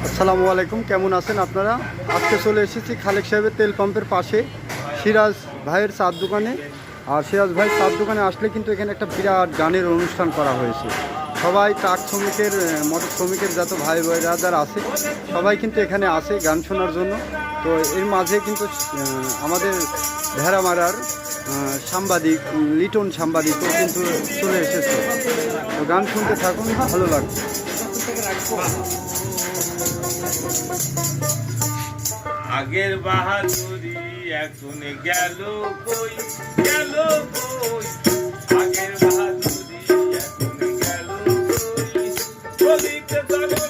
আসসালামু আলাইকুম, কেমন আছেন আপনারা? আজকে চলে এসেছি খালেক সাহেবের তেল পাম্পের পাশে সিরাজ ভাইয়ের চার দোকানে। আর সিরাজ ভাইয়ের চার দোকানে আসলে কিন্তু এখানে একটা বিরাট গানের অনুষ্ঠান করা হয়েছে। সবাই ট্রাক শ্রমিকের, মোটর শ্রমিকের যত ভাই যারা আছে সবাই কিন্তু এখানে আসে গান শোনার জন্য। তো এর মাঝে কিন্তু আমাদের ভেড়ামারার সাংবাদিক লিটন সাংবাদিকও কিন্তু চলে এসেছে। তো গান শুনতে থাকুন, ভালো লাগবে। আগের বাহাদুরি এখন গেল কই, গেল কই। আগের বাহাদুরি এখন গেল কই। চলিতে চলো